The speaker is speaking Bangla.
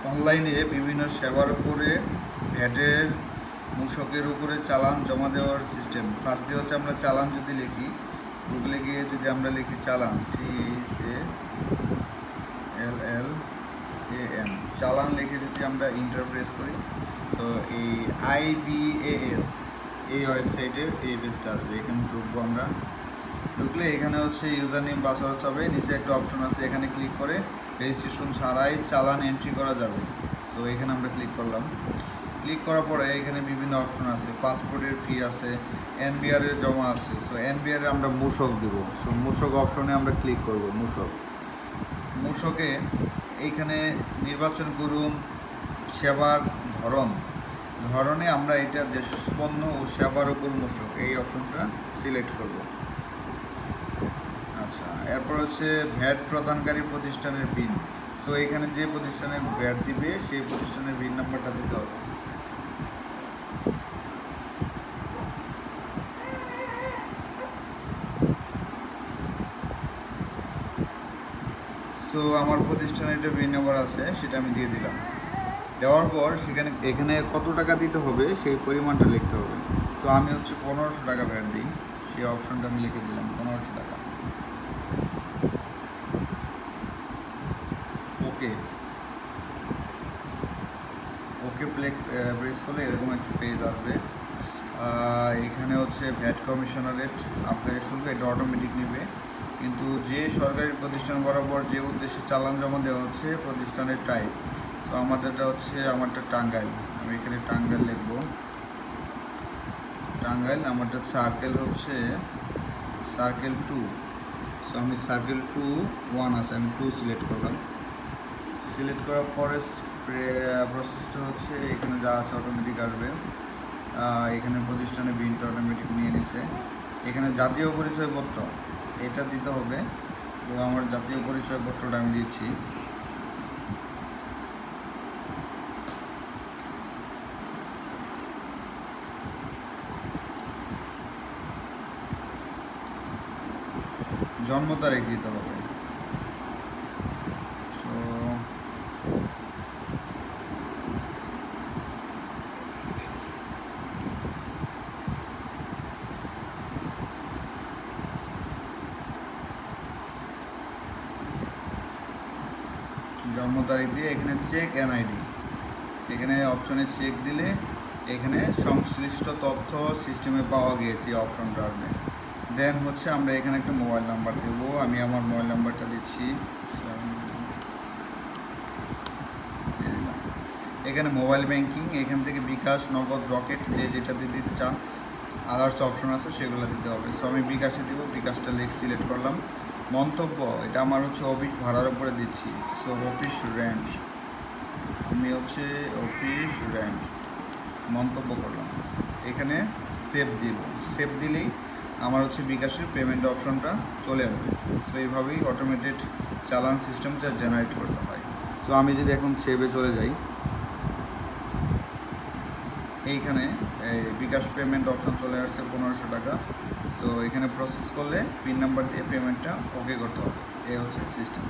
অনলাইনে বিভিন্ন সেবার উপরে ভ্যাটের মূসকের উপরে চালান জমা দেওয়ার সিস্টেম। ফার্স্টলি হচ্ছে আমরা চালান যদি লিখি, গুগলে গিয়ে যদি আমরা লিখি চালান, CHALLAN, চালান লিখে যদি আমরা ইন্টারপ্রেস করি, তো এই IBAS এই ওয়েবসাইটের এই পেজটা আসবে। এখানে ঢুকবো আমরা। ঢুকলে এখানে হচ্ছে ইউজার নেম পাসওয়ার্ড হবে, নিচে একটা অপশন আছে, এখানে ক্লিক করে রেজিস্ট্রেশন ছাড়াই চালান এন্ট্রি করা যাবে। সো এখানে আমরা ক্লিক করলাম। ক্লিক করার পরে এখানে বিভিন্ন অপশন আছে, পাসপোর্টের ফি আছে, NBR এর জমা আছে। সো NBR এর আমরা মূসক দেব। সো মূসক অপশনে আমরা ক্লিক করব। মূসকে এইখানে নির্বাচন করুন সেবার ধরনে আমরা এটা দেশপণ্য ও সেবার উপর মূসক এই অপশনটা সিলেক্ট করব। আচ্ছা, এরপর হচ্ছে ভ্যাট প্রদানকারী প্রতিষ্ঠানের পিন। সো এখানে যে প্রতিষ্ঠানে ভ্যাট দিবে সেই প্রতিষ্ঠানের পিন নাম্বারটা দিতে হবে। সো আমার প্রতিষ্ঠানে একটা পিন নাম্বার আছে, সেটা আমি দিয়ে দিলাম। দেওয়ার পর এখানে কত টাকা দিতে হবে সেই পরিমাণটা লিখতে হবে। সো আমি হচ্ছে 1500 টাকা ভ্যাট দিই, সেই অপশনটা আমি লিখে দিলাম 1500 টাকা। ওকে প্রেস করলে এরকম একটা পেজ আসবে। এখানে হচ্ছে ভ্যাট কমিশনারেট আবগারি শুল্ক, এটা অটোমেটিক নেবে, কিন্তু যে সরকারি প্রতিষ্ঠান বরাবর যে উদ্দেশ্যে চালান জমা দেওয়া হচ্ছে প্রতিষ্ঠানের টাইপ। সো আমাদেরটা হচ্ছে আমারটা টাঙ্গাইল, আমি এখানে টাঙ্গাইল লিখব। টাঙ্গাইল, আমারটা সার্কেল হচ্ছে সার্কেল 2। সো আমি সার্কেল 2 1 আছে, আমি 2 সিলেক্ট করলাম। সিলেক্ট করার পরে প্রসেসটা হচ্ছে এখানে যা আছে অটোমেটিক আসবে। এখানে প্রতিষ্ঠানের বিনটা অটোমেটিক নিয়ে নিছে। এখানে জাতীয় পরিচয়পত্র এটা দিতে হবে। তো আমার জাতীয় পরিচয়পত্রটা আমি দিচ্ছি। জন্ম তারিখ দিতে হবে। জন্ম তারিখ দিয়ে এখানে চেক NID, এখানে অপশনে চেক দিলে এখানে সংশ্লিষ্ট তথ্য সিস্টেমে পাওয়া গিয়েছে অপশনটা আসবে। দেন হচ্ছে আমরা এখানে একটা মোবাইল নাম্বার দেবো, আমি আমার মোবাইল নাম্বারটা দিচ্ছি। এখানে মোবাইল ব্যাংকিং, এখান থেকে বিকাশ, নগদ, রকেট যে যেটাতে দিতে চান আদার্স অপশন আছে সেগুলো দিতে হবে। সো আমি বিকাশে দেবো, বিকাশটা সিলেক্ট করলাম। মন্তব্য, এটা আমার হচ্ছে অফিস ভাড়ার উপরে দিচ্ছি। সো অফিস রেন্ট, আমি হচ্ছে অফিস রেন্ট মন্তব্য করলাম। এখানে সেভ দিব, সেভ দিলেই আমার হচ্ছে বিকাশের পেমেন্ট অপশনটা চলে আসবে। সো এইভাবেই অটোমেটেড চালান সিস্টেমটা জেনারেট করতে হয়। সো আমি যদি এখন সেভে চলে যাই, এইখানে বিকাশ পেমেন্ট অপশন চলে আসছে 1500 টাকা। সো এখানে প্রসেস করলে পিন নাম্বার দিয়ে পেমেন্টটা ওকে করতে হবে। এই হচ্ছে সিস্টেম।